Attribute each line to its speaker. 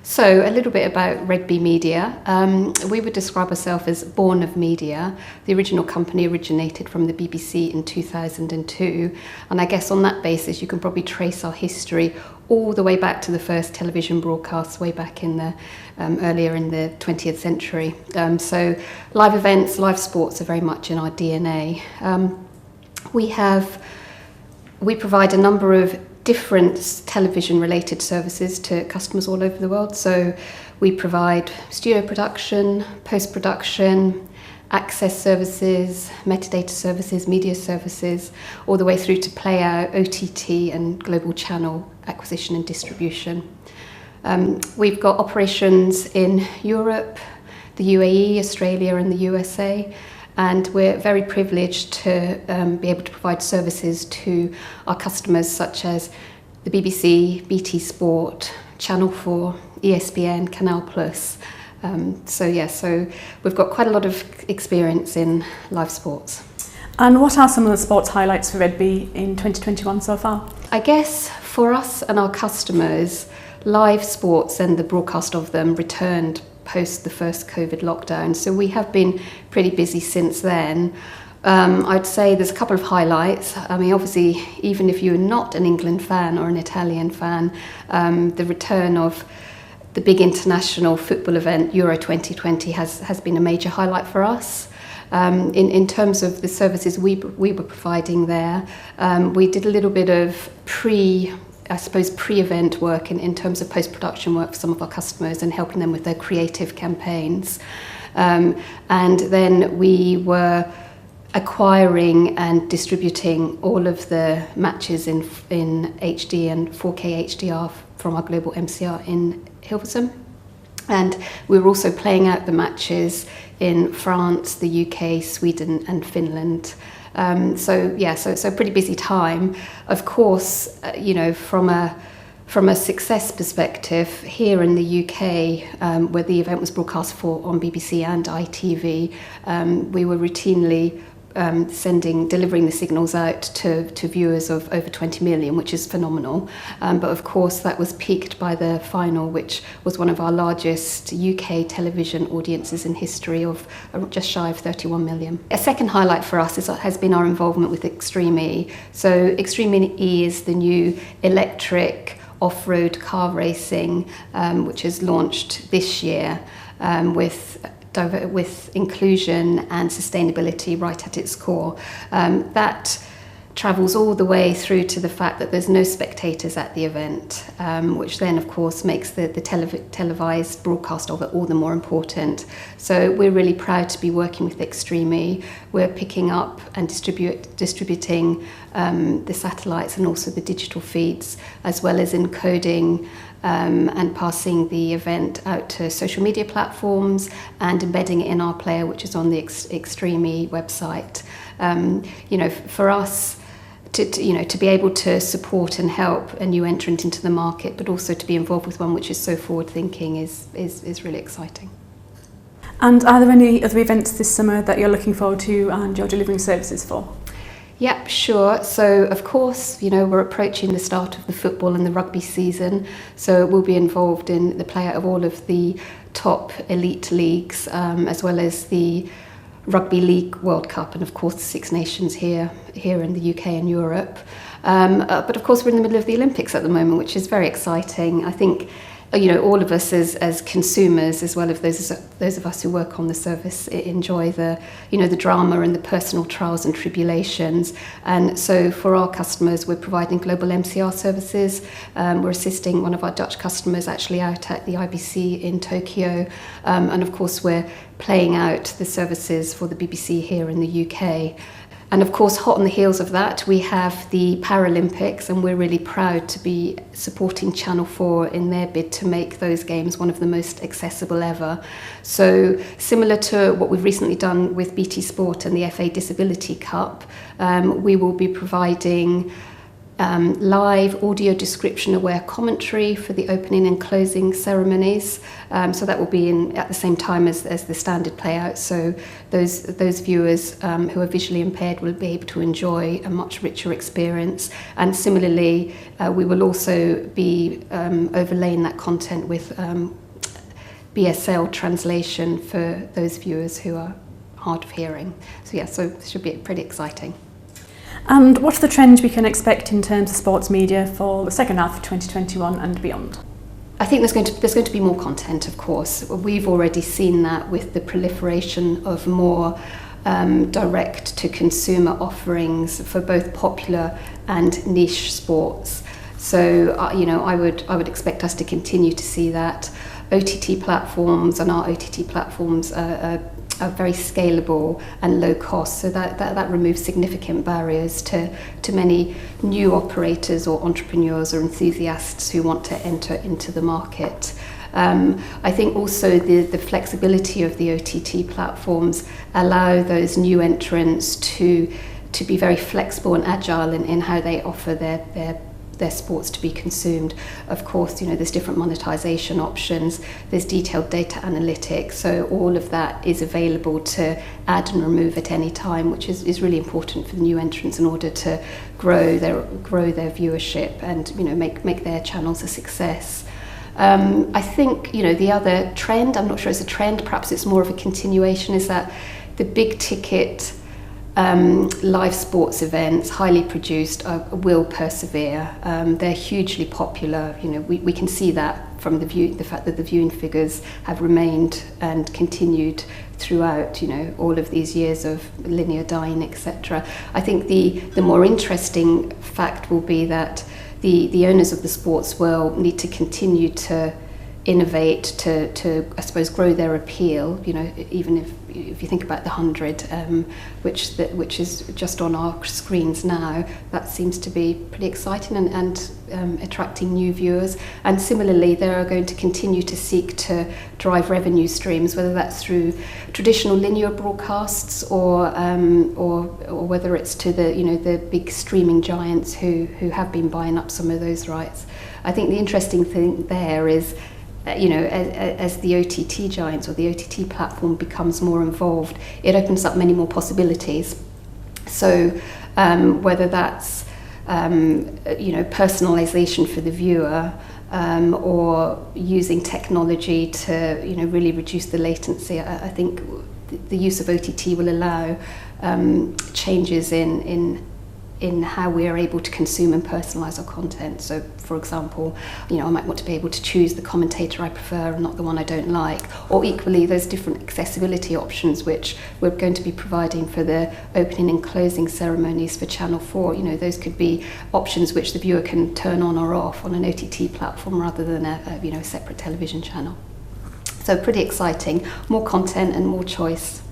Speaker 1: So a little bit about Rugby Media. We would describe ourselves as born of media. The original company originated from the BBC in 2002. And I guess on that basis, you can probably trace our history all the way back to the first television broadcasts way back in the earlier in the 20th century. So live events, live sports are very much in our DNA. We provide a number of different television-related services to customers all over the world. So we provide studio production, post-production, access services, metadata services, media services, all the way through to play-out, OTT and global channel acquisition and distribution. We've got operations in Europe, the UAE, Australia and the USA. And we're very privileged to be able to provide services to our customers such as the BBC, BT Sport, Channel 4, ESPN, Canal+. So we've got quite a lot of experience in live sports.
Speaker 2: And what are some of the sports highlights for Rugby in 2021 so far?
Speaker 1: I guess for us and our customers, live sports and the broadcast of them returned post the first COVID lockdown. So we have been pretty busy since then. I'd say there's a couple of highlights. I mean, obviously, even if you're not an England fan or an Italian fan, the return of the big international football event, Euro 2020, has been a major highlight for us. In terms of the services we were providing there, we did a little bit of pre-event work in terms of post-production work for some of our customers and helping them with their creative campaigns. And then we were acquiring and distributing all of the matches in HD and 4K HDR from our global MCR in Hilversum. And we were also playing out the matches in France, the UK, Sweden and Finland. So a pretty busy time. Of course, from a success perspective, here in the UK, where the event was broadcast on BBC and ITV, we were routinely delivering the signals out to viewers of over 20 million, which is phenomenal. But of course, that was peaked by the final, which was one of our largest UK television audiences in history of just shy of 31 million. A second highlight for us has been our involvement with Extreme E. So Extreme E is the new electric off-road car racing, which has launched this year with inclusion and sustainability right at its core. That travels all the way through to the fact that there's no spectators at the event, which then of course makes the televised broadcast of it all the more important. So we're really proud to be working with Extreme E. We're picking up and distributing the satellites and also the digital feeds, as well as encoding and passing the event out to social media platforms and embedding it in our player, which is on the Extreme E website. For us, to be able to support and help a new entrant into the market, but also to be involved with one which is so forward-thinking is really exciting. And
Speaker 2: are there any other events this summer that you're looking forward to and you're delivering services for?
Speaker 1: Yep, sure. So, of course, we're approaching the start of the football and the rugby season, so we'll be involved in the play-out of all of the top elite leagues, as well as the Rugby League World Cup and, of course, the Six Nations here in the UK and Europe. But, of course, we're in the middle of the Olympics at the moment, which is very exciting. I think all of us as consumers, as well as those of us who work on the service, enjoy the drama and the personal trials and tribulations. And so for our customers, we're providing global MCR services. We're assisting one of our Dutch customers actually out at the IBC in Tokyo. And of course, we're playing out the services for the BBC here in the UK. And of course, hot on the heels of that, we have the Paralympics, and we're really proud to be supporting Channel 4 in their bid to make those games one of the most accessible ever. So similar to what we've recently done with BT Sport and the FA Disability Cup, we will be providing live audio description aware commentary for the opening and closing ceremonies. So that will be at the same time as the standard playout. So those viewers who are visually impaired will be able to enjoy a much richer experience. And similarly, we will also be overlaying that content with BSL translation for those viewers who are hard of hearing. So yeah, so it should be pretty exciting.
Speaker 2: And what are the trends we can expect in terms of sports media for the second half of 2021 and beyond?
Speaker 1: I think there's going to be more content, of course. We've already seen that with the proliferation of more direct-to-consumer offerings for both popular and niche sports. So, I would expect us to continue to see that. OTT platforms and our OTT platforms are very scalable and low cost, so that removes significant barriers to many new operators or entrepreneurs or enthusiasts who want to enter into the market. I think also the flexibility of the OTT platforms allow those new entrants to be very flexible and agile in how they offer their sports to be consumed. Of course, there's different monetization options, there's detailed data analytics, so all of that is available to add and remove at any time, which is really important for the new entrants in order to grow their viewership and make their channels a success. I think the other trend, I'm not sure it's a trend, perhaps it's more of a continuation, is that the big ticket live sports events, highly produced, will persevere. They're hugely popular. We can see that from the fact that the viewing figures have remained and continued throughout, all of these years of linear dying, etc. I think the more interesting fact will be that the owners of the sports will need to continue to innovate to I suppose grow their appeal, even if you think about the 100 which is just on our screens now, that seems to be pretty exciting and attracting new viewers. And similarly, they are going to continue to seek to drive revenue streams, whether that's through traditional linear broadcasts or whether it's to the big streaming giants who have been buying up some of those rights. I think the interesting thing there is as the OTT giants or the OTT platform becomes more involved, it opens up many more possibilities. So whether that's personalization for the viewer, or using technology to really reduce the latency, I think the use of OTT will allow changes in how we are able to consume and personalise our content. So, for example, I might want to be able to choose the commentator I prefer and not the one I don't like. Or equally, there's different accessibility options which we're going to be providing for the opening and closing ceremonies for Channel 4. Those could be options which the viewer can turn on or off on an OTT platform rather than a separate television channel. So pretty exciting, more content and more choice.